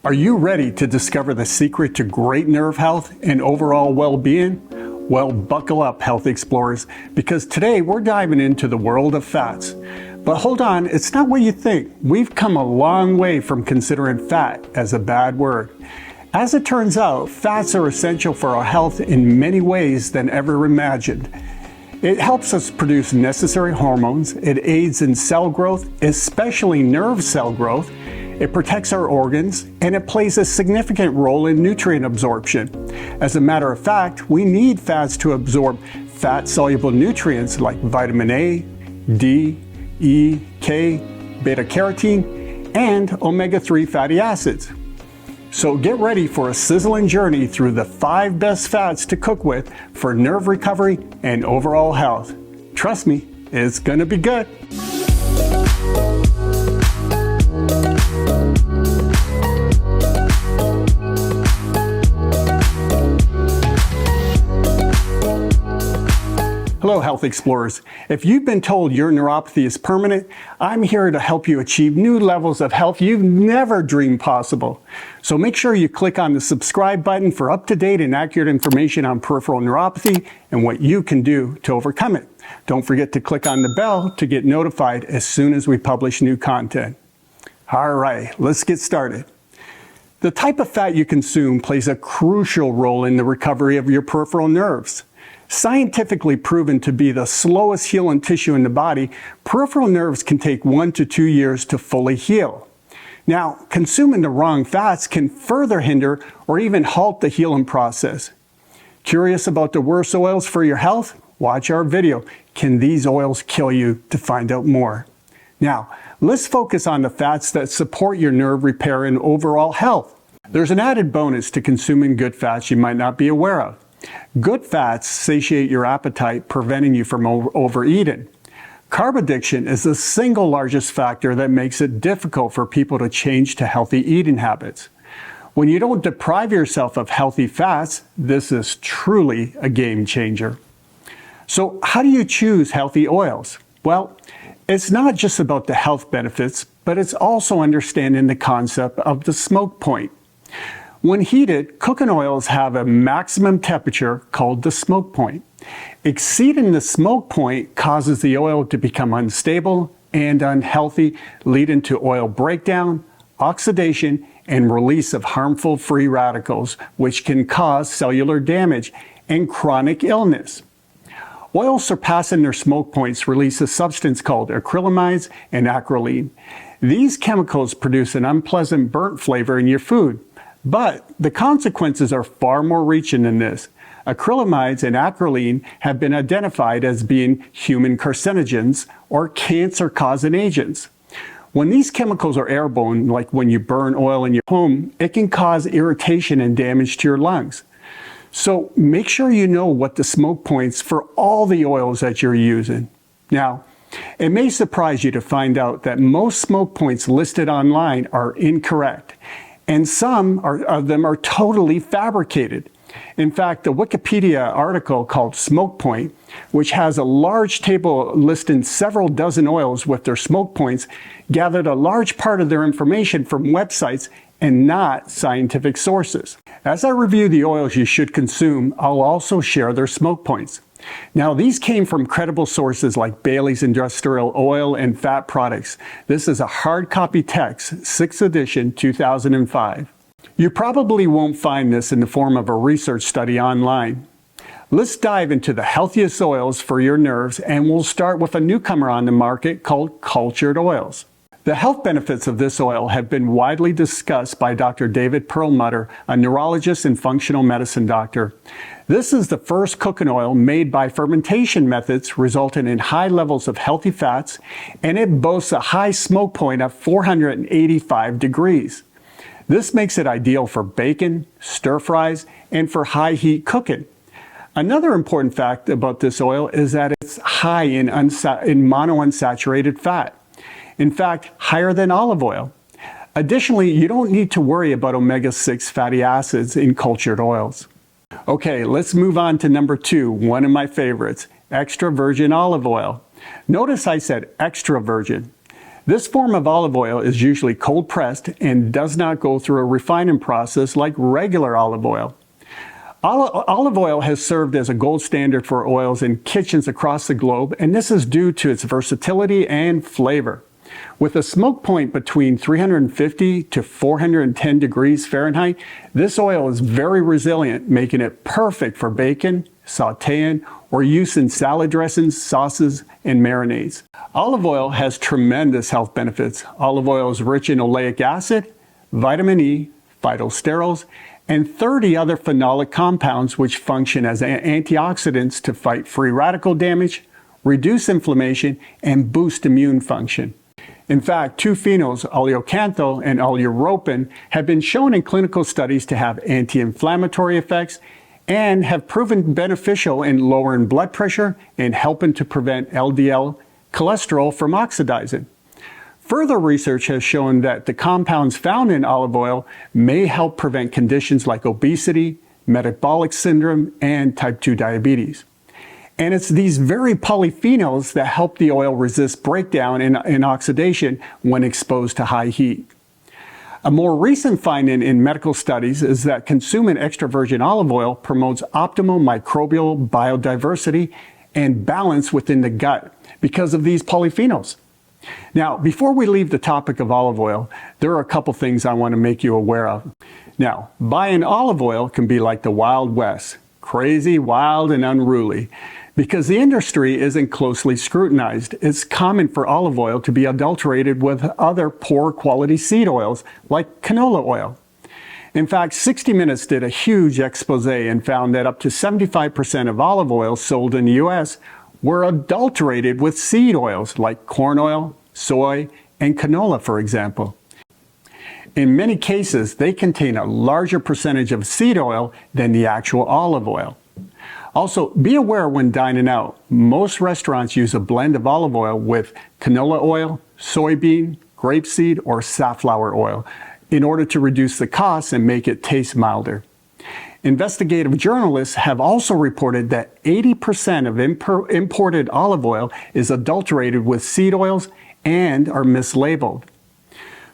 Are you ready to discover the secret to great nerve health and overall well-being? Well, buckle up, health explorers, because today we're diving into the world of fats. But hold on, it's not what you think. We've come a long way from considering fat as a bad word. As it turns out, fats are essential for our health in many ways than ever imagined. It helps us produce necessary hormones, it aids in cell growth, especially nerve cell growth, it protects our organs, and it plays a significant role in nutrient absorption. As a matter of fact, we need fats to absorb fat-soluble nutrients like vitamin A, D, E, K, beta-carotene, and omega-3 fatty acids. So get ready for a sizzling journey through the 5 best fats to cook with for nerve recovery and overall health. Trust me, it's gonna be good. Hello, health explorers. If you've been told your neuropathy is permanent, I'm here to help you achieve new levels of health you've never dreamed possible. So make sure you click on the subscribe button for up-to-date and accurate information on peripheral neuropathy and what you can do to overcome it. Don't forget to click on the bell to get notified as soon as we publish new content. All right, let's get started. The type of fat you consume plays a crucial role in the recovery of your peripheral nerves. Scientifically proven to be the slowest healing tissue in the body, peripheral nerves can take 1 to 2 years to fully heal. Now, consuming the wrong fats can further hinder or even halt the healing process. Curious about the worst oils for your health? Watch our video, Can These Oils Kill You?, to find out more. Now, let's focus on the fats that support your nerve repair and overall health. There's an added bonus to consuming good fats you might not be aware of. Good fats satiate your appetite, preventing you from overeating. Carb addiction is the single largest factor that makes it difficult for people to change to healthy eating habits. When you don't deprive yourself of healthy fats, this is truly a game changer. So how do you choose healthy oils? Well, it's not just about the health benefits, but it's also understanding the concept of the smoke point. When heated, cooking oils have a maximum temperature called the smoke point. Exceeding the smoke point causes the oil to become unstable and unhealthy, leading to oil breakdown, oxidation, and release of harmful free radicals, which can cause cellular damage and chronic illness. Oils surpassing their smoke points release a substance called acrylamides and acrolein. These chemicals produce an unpleasant burnt flavor in your food. But the consequences are far more reaching than this. Acrylamides and acrolein have been identified as being human carcinogens or cancer-causing agents. When these chemicals are airborne, like when you burn oil in your home, it can cause irritation and damage to your lungs. So make sure you know what the smoke points for all the oils that you're using. Now, it may surprise you to find out that most smoke points listed online are incorrect. And some of them are totally fabricated. In fact, the Wikipedia article called Smoke Point, which has a large table listing several dozen oils with their smoke points, gathered a large part of their information from websites and not scientific sources. As I review the oils you should consume, I'll also share their smoke points. Now, these came from credible sources like Bailey's Industrial Oil and Fat Products. This is a hard copy text, 6th edition, 2005. You probably won't find this in the form of a research study online. Let's dive into the healthiest oils for your nerves, and we'll start with a newcomer on the market called cultured oils. The health benefits of this oil have been widely discussed by Dr. David Perlmutter, a neurologist and functional medicine doctor. This is the first cooking oil made by fermentation methods, resulting in high levels of healthy fats, and it boasts a high smoke point of 485 degrees. This makes it ideal for bacon, stir fries, and for high heat cooking. Another important fact about this oil is that it's high in monounsaturated fat. In fact, higher than olive oil. Additionally, you don't need to worry about omega-6 fatty acids in cultured oils. Okay, let's move on to number 2, one of my favorites, extra virgin olive oil. Notice I said extra virgin. This form of olive oil is usually cold pressed and does not go through a refining process like regular olive oil. Olive oil has served as a gold standard for oils in kitchens across the globe, and this is due to its versatility and flavor. With a smoke point between 350 to 410 degrees Fahrenheit, this oil is very resilient, making it perfect for bacon, sautéing, or use in salad dressings, sauces, and marinades. Olive oil has tremendous health benefits. Olive oil is rich in oleic acid, vitamin E, phytosterols, and 30 other phenolic compounds which function as antioxidants to fight free radical damage, reduce inflammation, and boost immune function. In fact, two phenols, oleocanthal and oleuropein, have been shown in clinical studies to have anti-inflammatory effects and have proven beneficial in lowering blood pressure and helping to prevent LDL cholesterol from oxidizing. Further research has shown that the compounds found in olive oil may help prevent conditions like obesity, metabolic syndrome, and type 2 diabetes. And it's these very polyphenols that help the oil resist breakdown and oxidation when exposed to high heat. A more recent finding in medical studies is that consuming extra virgin olive oil promotes optimal microbial biodiversity and balance within the gut because of these polyphenols. Now, before we leave the topic of olive oil, there are a couple things I want to make you aware of. Now, buying olive oil can be like the Wild West, crazy, wild, and unruly. Because the industry isn't closely scrutinized, it's common for olive oil to be adulterated with other poor quality seed oils like canola oil. In fact, 60 Minutes did a huge expose and found that up to 75% of olive oil sold in the US were adulterated with seed oils like corn oil, soy, and canola, for example. In many cases, they contain a larger percentage of seed oil than the actual olive oil. Also, be aware when dining out, most restaurants use a blend of olive oil with canola oil, soybean, grapeseed, or safflower oil in order to reduce the costs and make it taste milder. Investigative journalists have also reported that 80% of imported olive oil is adulterated with seed oils and are mislabeled.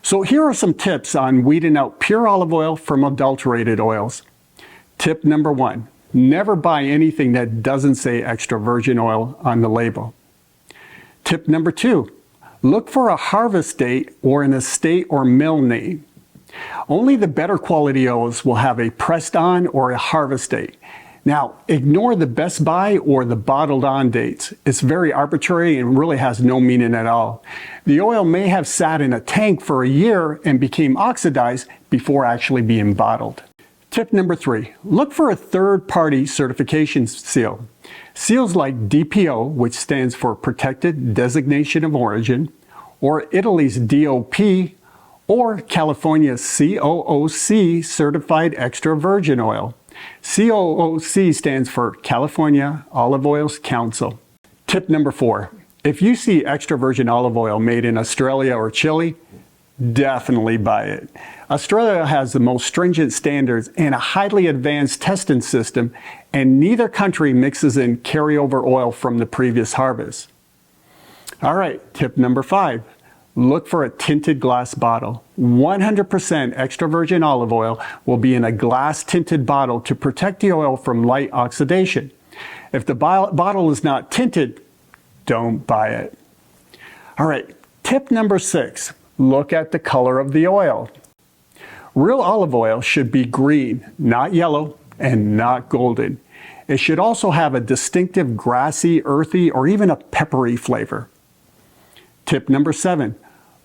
So here are some tips on weeding out pure olive oil from adulterated oils. Tip number 1. Never buy anything that doesn't say extra virgin oil on the label. Tip number 2, look for a harvest date or an estate or mill name. Only the better quality oils will have a pressed on or a harvest date. Now, ignore the best by or the bottled on dates. It's very arbitrary and really has no meaning at all. The oil may have sat in a tank for a year and became oxidized before actually being bottled. Tip number 3, look for a third-party certification seal. Seals like DPO, which stands for Protected Designation of Origin, or Italy's DOP, or California's COOC Certified Extra Virgin Oil. COOC stands for California Olive Oils Council. Tip number 4, if you see extra virgin olive oil made in Australia or Chile, definitely buy it. Australia has the most stringent standards and a highly advanced testing system, and neither country mixes in carryover oil from the previous harvest. All right, tip number 5. Look for a tinted glass bottle. 100% extra virgin olive oil will be in a glass tinted bottle to protect the oil from light oxidation. If the bottle is not tinted, don't buy it. All right, tip number 6. Look at the color of the oil. Real olive oil should be green, not yellow, and not golden. It should also have a distinctive grassy, earthy, or even a peppery flavor. Tip number 7.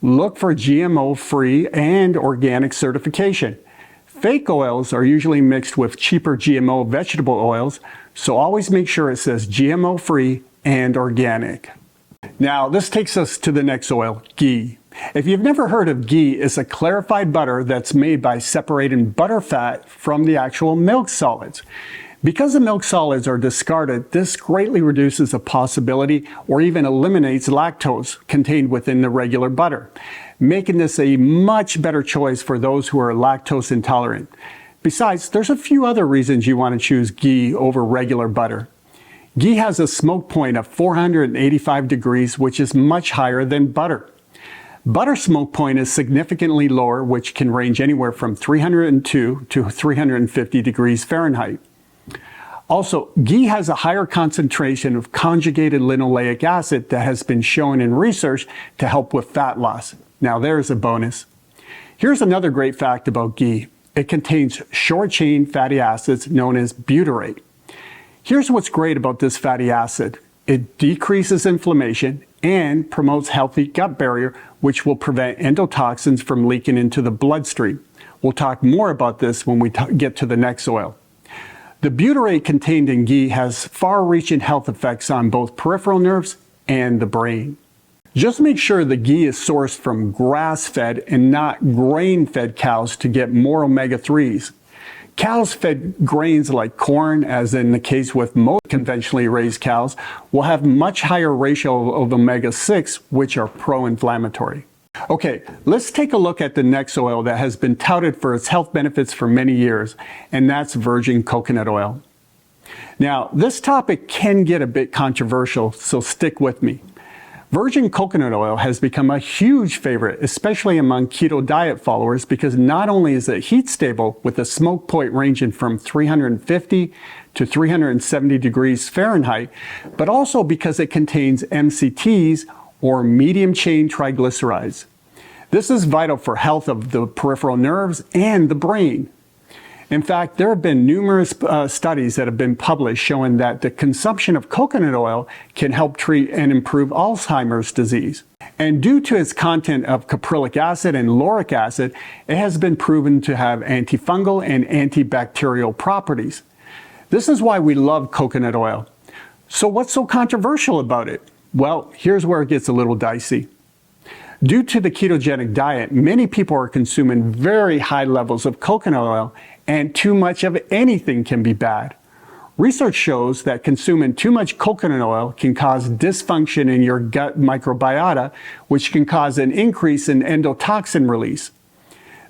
Look for GMO-free and organic certification. Fake oils are usually mixed with cheaper GMO vegetable oils, so always make sure it says GMO-free and organic. Now, this takes us to the next oil, ghee. If you've never heard of ghee, it's a clarified butter that's made by separating butter fat from the actual milk solids. Because the milk solids are discarded, this greatly reduces the possibility or even eliminates lactose contained within the regular butter, making this a much better choice for those who are lactose intolerant. Besides, there's a few other reasons you want to choose ghee over regular butter. Ghee has a smoke point of 485 degrees, which is much higher than butter. Butter smoke point is significantly lower, which can range anywhere from 302 to 350 degrees Fahrenheit. Also, ghee has a higher concentration of conjugated linoleic acid that has been shown in research to help with fat loss. Now there's a bonus. Here's another great fact about ghee. It contains short-chain fatty acids known as butyrate. Here's what's great about this fatty acid. It decreases inflammation and promotes healthy gut barrier, which will prevent endotoxins from leaking into the bloodstream. We'll talk more about this when we get to the next oil. The butyrate contained in ghee has far-reaching health effects on both peripheral nerves and the brain. Just make sure the ghee is sourced from grass-fed and not grain-fed cows to get more omega-3s. Cows fed grains like corn, as in the case with most conventionally raised cows, will have much higher ratio of omega-6, which are pro-inflammatory. Okay, let's take a look at the next oil that has been touted for its health benefits for many years, and that's virgin coconut oil. Now, this topic can get a bit controversial, so stick with me. Virgin coconut oil has become a huge favorite, especially among keto diet followers, because not only is it heat stable with a smoke point ranging from 350 to 370 degrees Fahrenheit, but also because it contains MCTs, or medium chain triglycerides. This is vital for health of the peripheral nerves and the brain. In fact, there have been numerous studies that have been published showing that the consumption of coconut oil can help treat and improve Alzheimer's disease. And due to its content of caprylic acid and lauric acid, it has been proven to have antifungal and antibacterial properties. This is why we love coconut oil. So what's so controversial about it? Well, here's where it gets a little dicey. Due to the ketogenic diet, many people are consuming very high levels of coconut oil, and too much of anything can be bad. Research shows that consuming too much coconut oil can cause dysfunction in your gut microbiota, which can cause an increase in endotoxin release.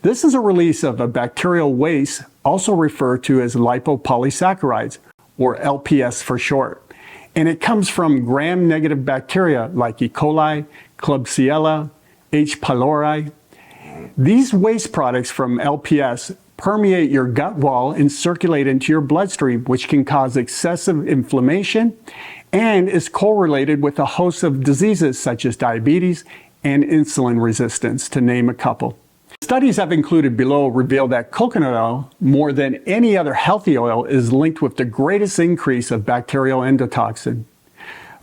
This is a release of a bacterial waste, also referred to as lipopolysaccharides, or LPS for short. And it comes from gram-negative bacteria like E. coli, Klebsiella, H. pylori. These waste products from LPS permeate your gut wall and circulate into your bloodstream, which can cause excessive inflammation and is correlated with a host of diseases such as diabetes and insulin resistance, to name a couple. Studies I've included below reveal that coconut oil, more than any other healthy oil, is linked with the greatest increase of bacterial endotoxin.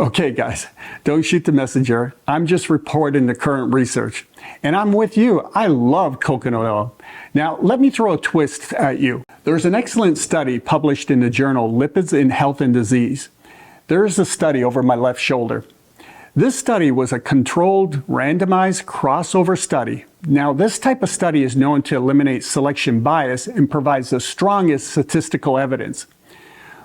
Okay guys, don't shoot the messenger. I'm just reporting the current research. And I'm with you. I love coconut oil. Now, let me throw a twist at you. There's an excellent study published in the journal Lipids in Health and Disease. There's a study over my left shoulder. This study was a controlled, randomized crossover study. Now, this type of study is known to eliminate selection bias and provides the strongest statistical evidence.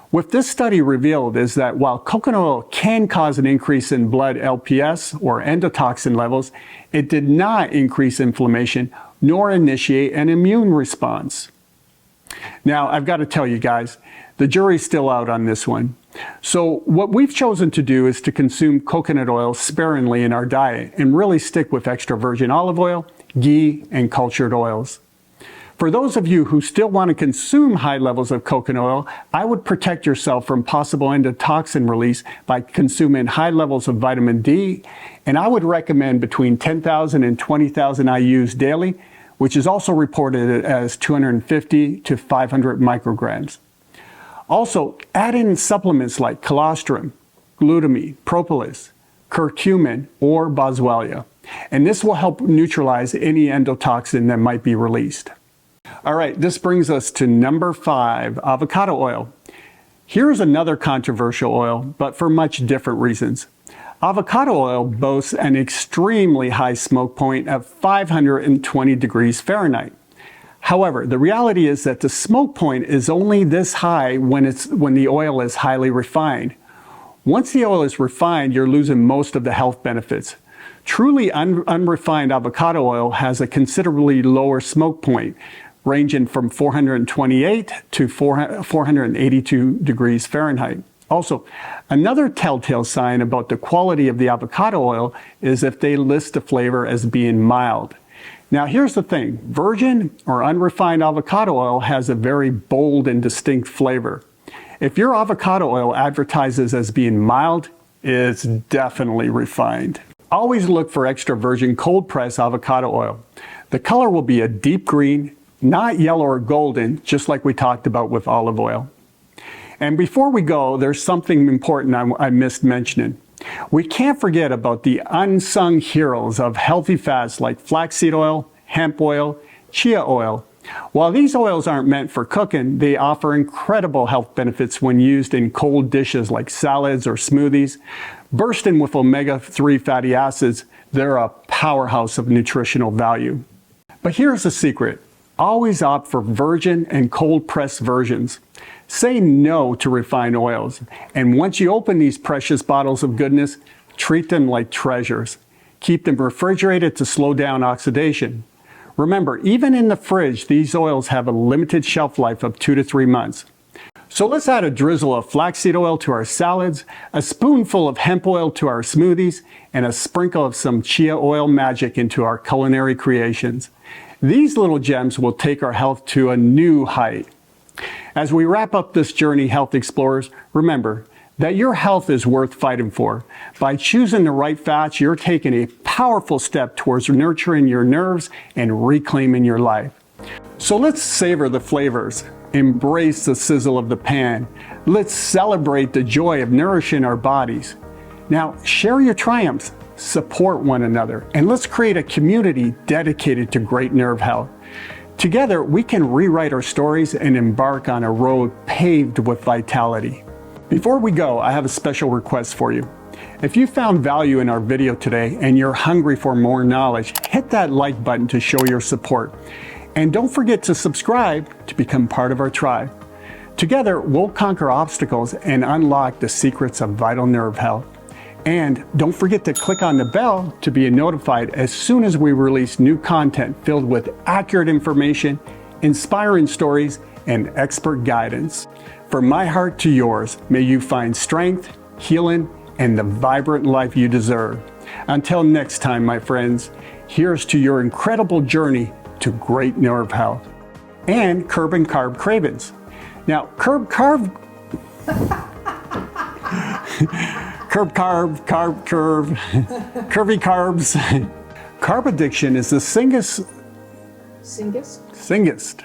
What this study revealed is that while coconut oil can cause an increase in blood LPS or endotoxin levels, it did not increase inflammation nor initiate an immune response. Now, I've got to tell you guys, the jury's still out on this one. So what we've chosen to do is to consume coconut oil sparingly in our diet and really stick with extra virgin olive oil, ghee, and cultured oils. For those of you who still want to consume high levels of coconut oil, I would protect yourself from possible endotoxin release by consuming high levels of vitamin D, and I would recommend between 10,000 and 20,000 IUs daily, which is also reported as 250 to 500 micrograms. Also, add in supplements like colostrum, glutamine, propolis, curcumin, or boswellia, and this will help neutralize any endotoxin that might be released. All right, this brings us to number 5, avocado oil. Here's another controversial oil, but for much different reasons. Avocado oil boasts an extremely high smoke point of 520 degrees Fahrenheit. However, the reality is that the smoke point is only this high when the oil is highly refined. Once the oil is refined, you're losing most of the health benefits. Truly unrefined avocado oil has a considerably lower smoke point, ranging from 428 to 482 degrees Fahrenheit. Also, another telltale sign about the quality of the avocado oil is if they list the flavor as being mild. Now here's the thing, virgin or unrefined avocado oil has a very bold and distinct flavor. If your avocado oil advertises as being mild, it's definitely refined. Always look for extra virgin cold press avocado oil. The color will be a deep green, not yellow or golden, just like we talked about with olive oil. And before we go, there's something important I missed mentioning. We can't forget about the unsung heroes of healthy fats like flaxseed oil, hemp oil, chia oil. While these oils aren't meant for cooking, they offer incredible health benefits when used in cold dishes like salads or smoothies. Bursting with omega-3 fatty acids, they're a powerhouse of nutritional value. But here's the secret. Always opt for virgin and cold-pressed versions. Say no to refined oils. And once you open these precious bottles of goodness, treat them like treasures. Keep them refrigerated to slow down oxidation. Remember, even in the fridge, these oils have a limited shelf life of 2 to 3 months. So let's add a drizzle of flaxseed oil to our salads, a spoonful of hemp oil to our smoothies, and a sprinkle of some chia oil magic into our culinary creations. These little gems will take our health to a new height. As we wrap up this journey, Health Explorers, remember that your health is worth fighting for. By choosing the right fats, you're taking a powerful step towards nurturing your nerves and reclaiming your life. So let's savor the flavors, embrace the sizzle of the pan. Let's celebrate the joy of nourishing our bodies. Now, share your triumphs, support one another, and let's create a community dedicated to great nerve health. Together, we can rewrite our stories and embark on a road paved with vitality. Before we go, I have a special request for you. If you found value in our video today and you're hungry for more knowledge, hit that like button to show your support. And don't forget to subscribe to become part of our tribe. Together, we'll conquer obstacles and unlock the secrets of vital nerve health. And don't forget to click on the bell to be notified as soon as we release new content filled with accurate information, inspiring stories, and expert guidance. From my heart to yours, may you find strength, healing, and the vibrant life you deserve. Until next time, my friends, here's to your incredible journey to great nerve health and curbing carb cravings. Now, curvy carbs. Carb addiction is the singest